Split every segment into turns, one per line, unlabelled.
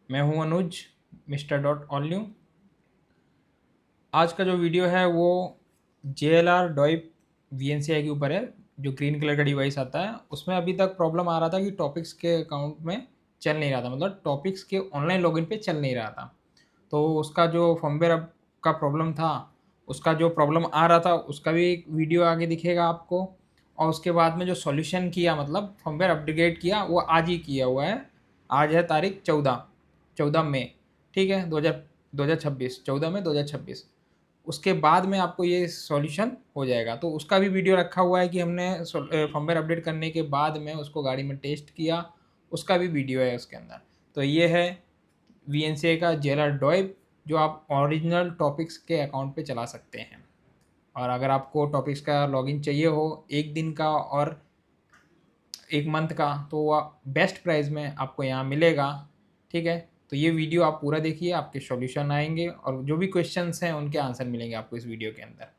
मैं हूं अनुज, Mr.Allnew। आज का जो वीडियो है वो JLR डॉइप VNCI के ऊपर है, जो ग्रीन कलर का डिवाइस आता है। उसमें अभी तक प्रॉब्लम आ रहा था कि टॉपिक्स के अकाउंट में चल नहीं रहा था, मतलब टॉपिक्स के ऑनलाइन लॉगिन पे चल नहीं रहा था। तो उसका जो फर्मवेयर का प्रॉब्लम था, उसका जो प्रॉब्लम आ रहा था, उसका भी एक वीडियो आगे दिखेगा आपको। और उसके बाद में जो सॉल्यूशन किया, मतलब फर्मवेयर अपडेट किया, वो आज ही किया हुआ है। आज है तारीख 14 मई, ठीक है, 2026, 14 मई 2026। उसके बाद में आपको ये सॉल्यूशन हो जाएगा। तो उसका भी वीडियो रखा हुआ है कि हमने फर्मवेयर अपडेट करने के बाद में उसको गाड़ी में टेस्ट किया, उसका भी वीडियो है उसके अंदर। तो ये है VNCI का JLR डॉइप, जो आप ओरिजिनल टॉपिक्स के अकाउंट पे चला सकते हैं। और अगर आपको टॉपिक्स का लॉगिन चाहिए हो एक दिन का और एक मंथ का, तो वह बेस्ट प्राइस में आपको यहाँ मिलेगा, ठीक है। तो ये वीडियो आप पूरा देखिए, आपके सॉल्यूशन आएंगे और जो भी क्वेश्चंस हैं उनके आंसर मिलेंगे आपको इस वीडियो के अंदर।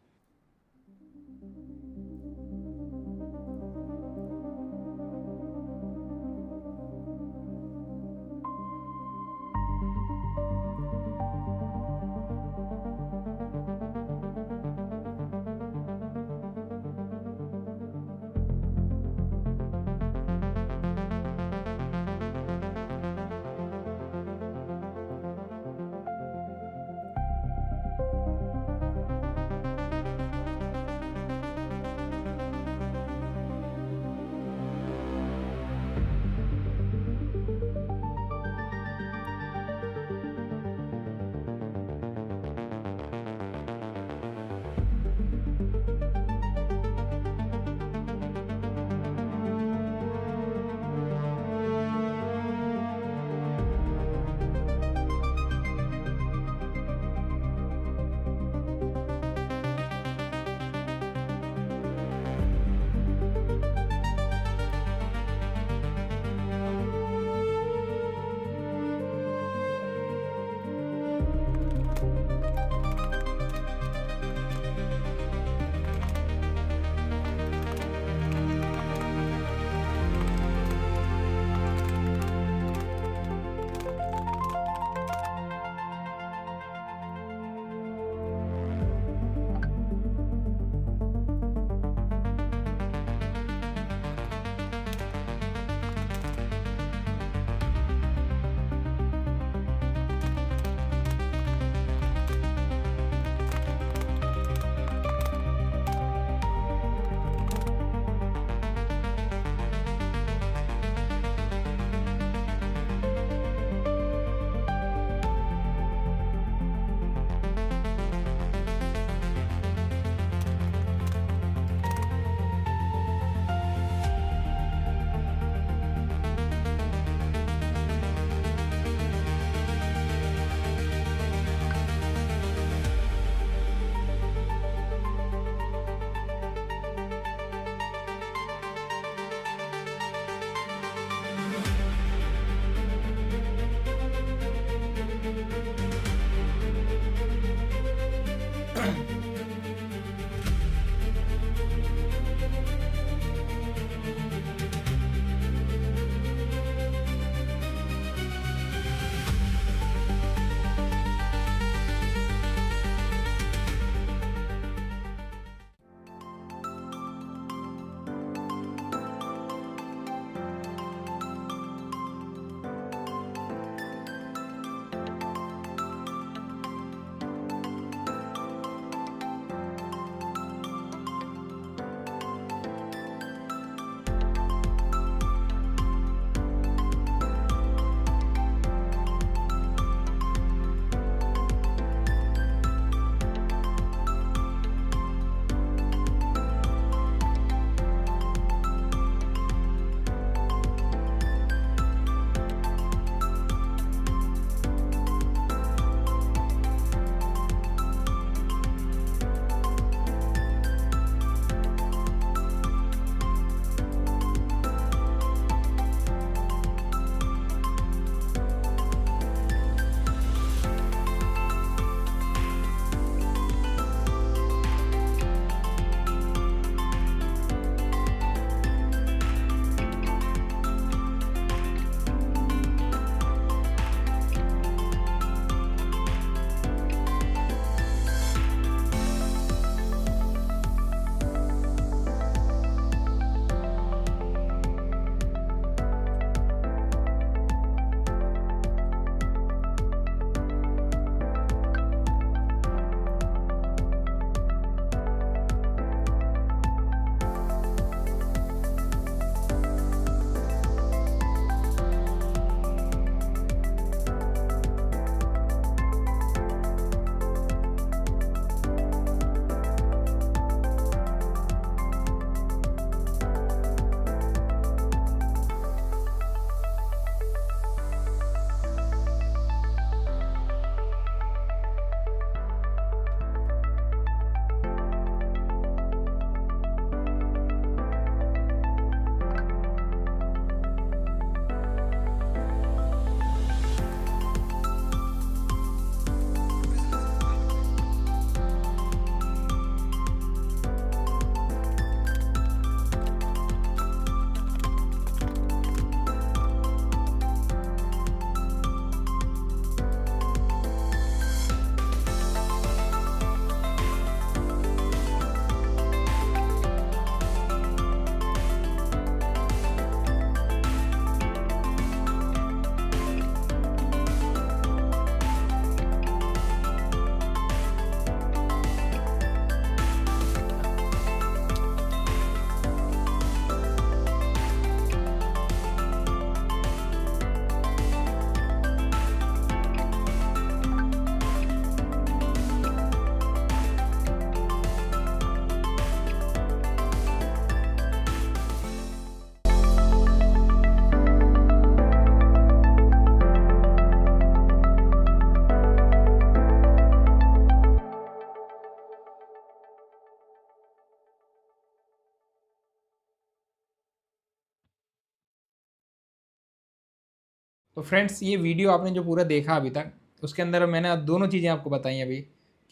फ्रेंड्स, ये वीडियो आपने जो पूरा देखा अभी तक, उसके अंदर मैंने दोनों चीज़ें आपको बताई अभी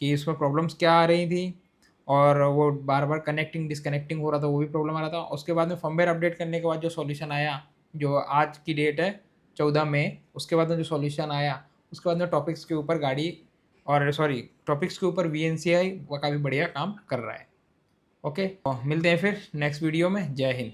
कि इसमें प्रॉब्लम्स क्या आ रही थी, और वो बार बार कनेक्टिंग डिसकनेक्टिंग हो रहा था, वो भी प्रॉब्लम आ रहा था। उसके बाद में फर्मवेयर अपडेट करने के बाद जो सॉल्यूशन आया, जो आज की डेट है 14 मई, उसके बाद में जो सॉल्यूशन आया, उसके बाद में टॉपिक्स के ऊपर गाड़ी, और सॉरी, टॉपिक्स के ऊपर वी वो काफ़ी बढ़िया काम कर रहा है। ओके, तो मिलते हैं फिर नेक्स्ट वीडियो में। जय हिंद।